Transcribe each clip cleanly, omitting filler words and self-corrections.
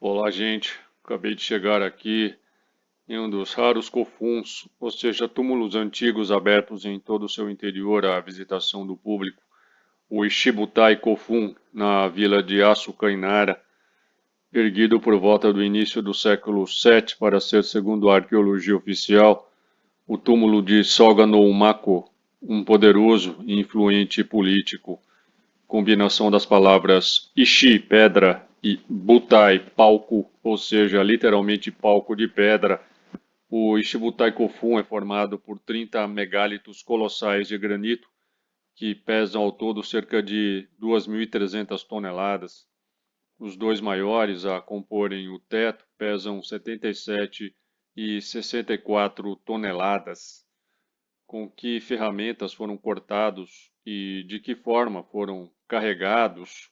Olá, gente. Acabei de chegar aqui em um dos raros cofuns, ou seja, túmulos antigos abertos em todo o seu interior à visitação do público, o Ishibutai Kofun, na vila de Asukainara, erguido por volta do início do século VII para ser, segundo a arqueologia oficial, o túmulo de Soga no Umako, um poderoso e influente político. Combinação das palavras Ishi, pedra, e Butai, palco, ou seja, literalmente palco de pedra. O Ishibutai Kofun é formado por 30 megálitos colossais de granito, que pesam ao todo cerca de 2.300 toneladas. Os dois maiores a comporem o teto pesam 77 e 64 toneladas. Com que ferramentas foram cortados e de que forma foram carregados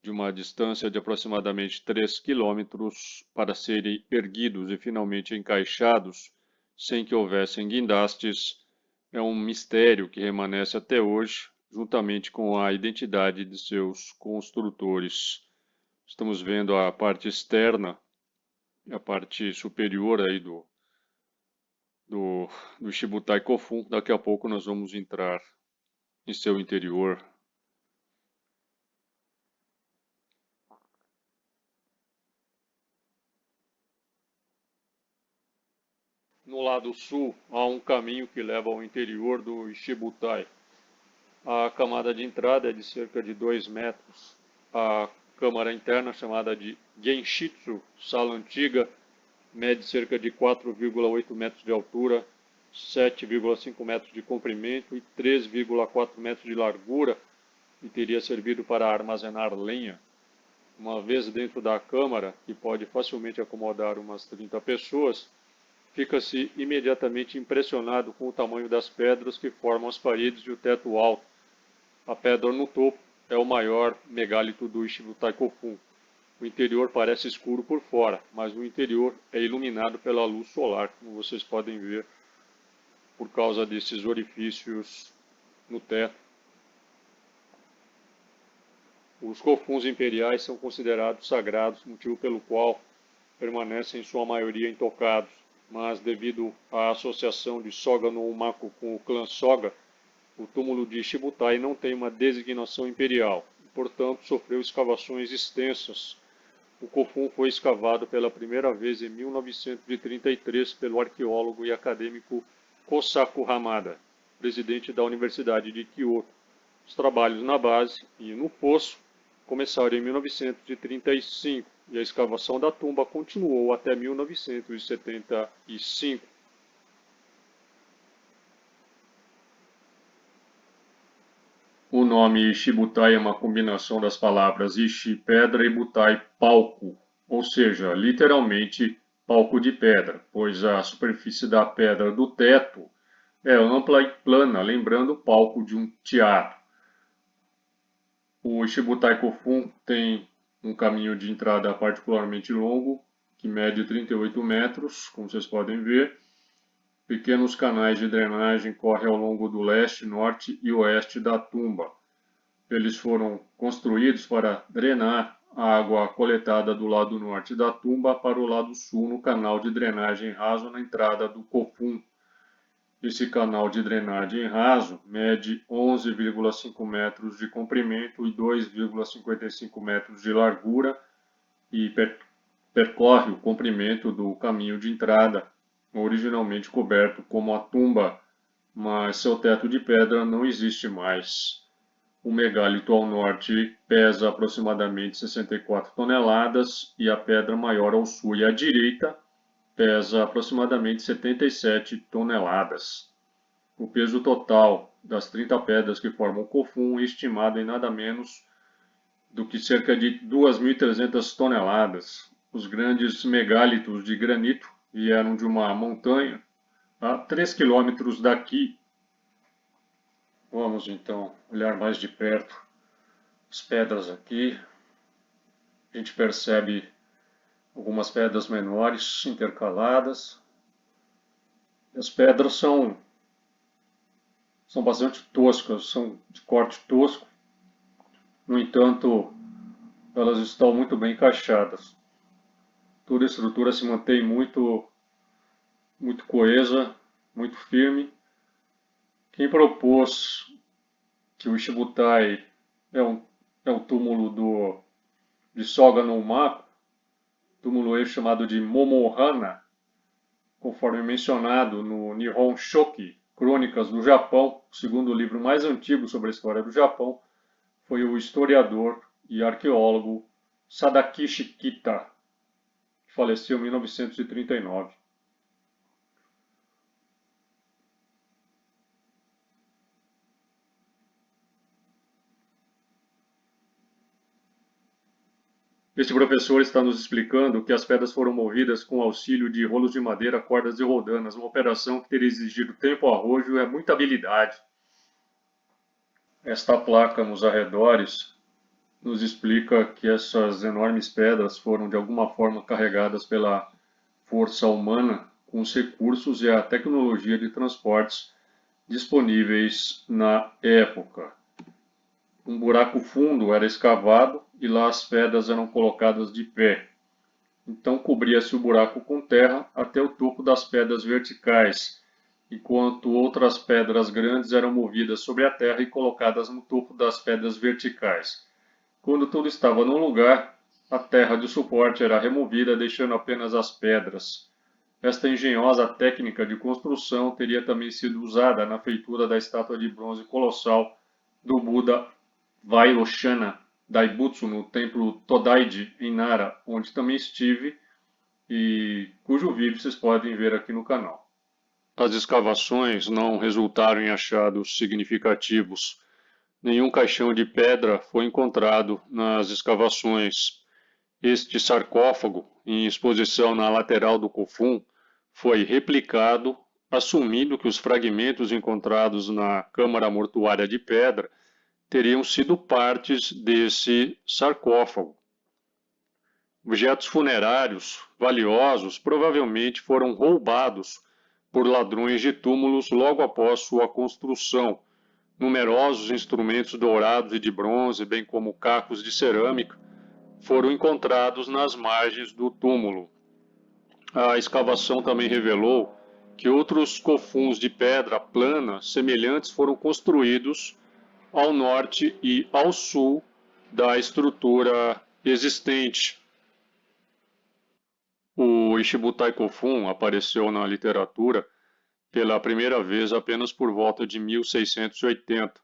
de uma distância de aproximadamente 3 quilômetros para serem erguidos e finalmente encaixados sem que houvessem guindastes, é um mistério que permanece até hoje, juntamente com a identidade de seus construtores. Estamos vendo a parte externa e a parte superior aí do Shibutai Kofun. Daqui a pouco nós vamos entrar em seu interior. No lado sul, há um caminho que leva ao interior do Ishibutai. A camada de entrada é de cerca de 2 metros. A câmara interna, chamada de Genshitsu, sala antiga, mede cerca de 4,8 metros de altura, 7,5 metros de comprimento e 3,4 metros de largura, e teria servido para armazenar lenha. Uma vez dentro da câmara, que pode facilmente acomodar umas 30 pessoas, fica-se imediatamente impressionado com o tamanho das pedras que formam as paredes e o teto alto. A pedra no topo é o maior megálito do Ishibutai Kofun. O interior parece escuro por fora, mas o interior é iluminado pela luz solar, como vocês podem ver, por causa desses orifícios no teto. Os Kofuns imperiais são considerados sagrados, motivo pelo qual permanecem em sua maioria intocados, mas devido à associação de Soga no Umako com o clã Soga, o túmulo de Shibutai não tem uma designação imperial, e, portanto sofreu escavações extensas. O Kofun foi escavado pela primeira vez em 1933 pelo arqueólogo e acadêmico Kosaku Hamada, presidente da Universidade de Kyoto. Os trabalhos na base e no poço começaram em 1935 e a escavação da tumba continuou até 1975. O nome Ishibutai é uma combinação das palavras Ishi, pedra, e Butai, palco, ou seja, literalmente palco de pedra, pois a superfície da pedra do teto é ampla e plana, lembrando o palco de um teatro. O Ishibutai Kofun tem um caminho de entrada particularmente longo, que mede 38 metros, como vocês podem ver. Pequenos canais de drenagem correm ao longo do leste, norte e oeste da tumba. Eles foram construídos para drenar a água coletada do lado norte da tumba para o lado sul no canal de drenagem raso na entrada do Kofun. Esse canal de drenagem raso mede 11,5 metros de comprimento e 2,55 metros de largura e percorre o comprimento do caminho de entrada, originalmente coberto como a tumba, mas seu teto de pedra não existe mais. O megálito ao norte pesa aproximadamente 64 toneladas e a pedra maior ao sul e à direita pesa aproximadamente 77 toneladas. O peso total das 30 pedras que formam o Kofun é estimado em nada menos do que cerca de 2.300 toneladas. Os grandes megálitos de granito vieram de uma montanha a 3 quilômetros daqui. Vamos então olhar mais de perto as pedras aqui. A gente percebe algumas pedras menores intercaladas. As pedras são bastante toscas, são de corte tosco. No entanto, elas estão muito bem encaixadas. Toda a estrutura se mantém muito coesa, muito firme. Quem propôs que o Shibutai é um túmulo de Soga no Umaku, túmulo esse chamado de Momohana, conforme mencionado no Nihon Shoki, Crônicas do Japão, o segundo livro mais antigo sobre a história do Japão, foi o historiador e arqueólogo Sadakishi Kita, que faleceu em 1939. Este professor está nos explicando que as pedras foram movidas com auxílio de rolos de madeira, cordas e roldanas, uma operação que teria exigido tempo, arrojo e muita habilidade. Esta placa nos arredores nos explica que essas enormes pedras foram de alguma forma carregadas pela força humana com os recursos e a tecnologia de transportes disponíveis na época. Um buraco fundo era escavado e lá as pedras eram colocadas de pé. Então cobria-se o buraco com terra até o topo das pedras verticais, enquanto outras pedras grandes eram movidas sobre a terra e colocadas no topo das pedras verticais. Quando tudo estava no lugar, a terra de suporte era removida, deixando apenas as pedras. Esta engenhosa técnica de construção teria também sido usada na feitura da estátua de bronze colossal do Buda Vairoshana Daibutsu no templo Todaiji em Nara, onde também estive e cujo vídeo vocês podem ver aqui no canal. As escavações não resultaram em achados significativos. Nenhum caixão de pedra foi encontrado nas escavações. Este sarcófago, em exposição na lateral do Kofun, foi replicado, assumindo que os fragmentos encontrados na câmara mortuária de pedra teriam sido partes desse sarcófago. Objetos funerários valiosos provavelmente foram roubados por ladrões de túmulos logo após sua construção. Numerosos instrumentos dourados e de bronze, bem como cacos de cerâmica, foram encontrados nas margens do túmulo. A escavação também revelou que outros cofuns de pedra plana semelhantes foram construídos ao norte e ao sul da estrutura existente. O Ishibutai Kofun apareceu na literatura pela primeira vez apenas por volta de 1680.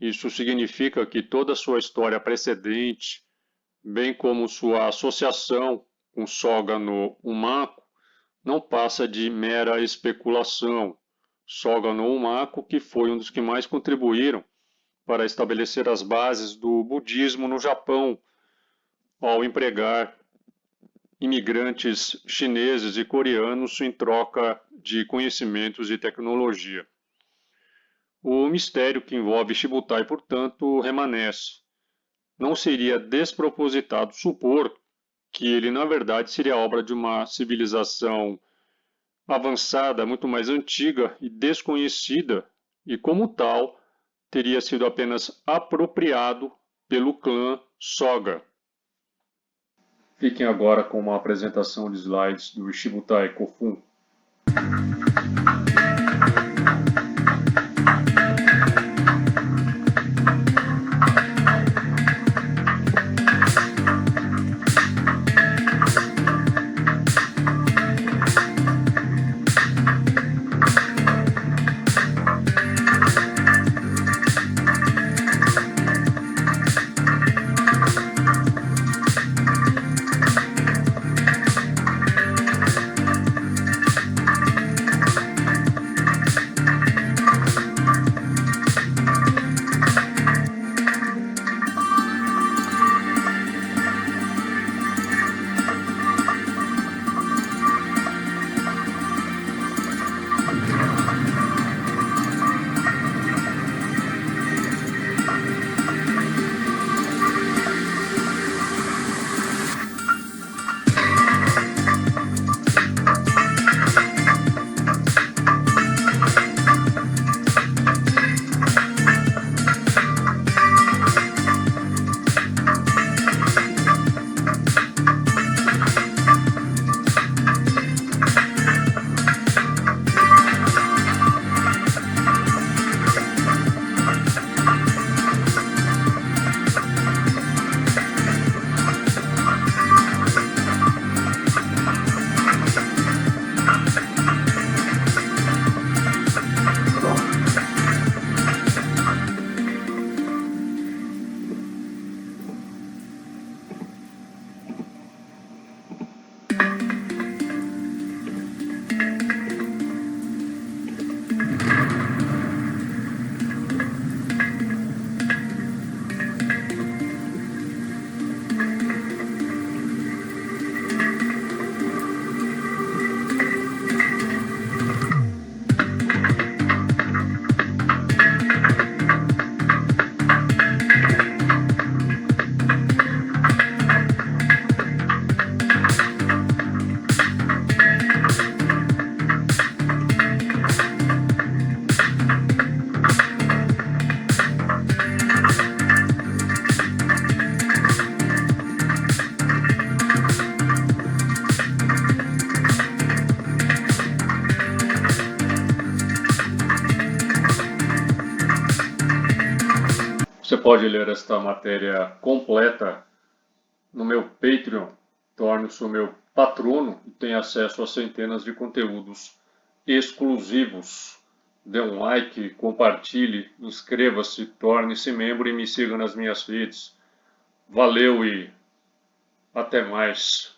Isso significa que toda a sua história precedente, bem como sua associação com Soga no Umaku, não passa de mera especulação. Soga no Umaku, que foi um dos que mais contribuíram para estabelecer as bases do budismo no Japão, ao empregar imigrantes chineses e coreanos em troca de conhecimentos e tecnologia. O mistério que envolve Shibutai, portanto, remanesce. Não seria despropositado supor que ele, na verdade, seria obra de uma civilização avançada, muito mais antiga e desconhecida, e como tal, teria sido apenas apropriado pelo clã Soga. Fiquem agora com uma apresentação de slides do Ishibutai Kofun. Você pode ler esta matéria completa no meu Patreon. Torne-se o meu patrono e tenha acesso a centenas de conteúdos exclusivos. Dê um like, compartilhe, inscreva-se, torne-se membro e me siga nas minhas redes. Valeu e até mais.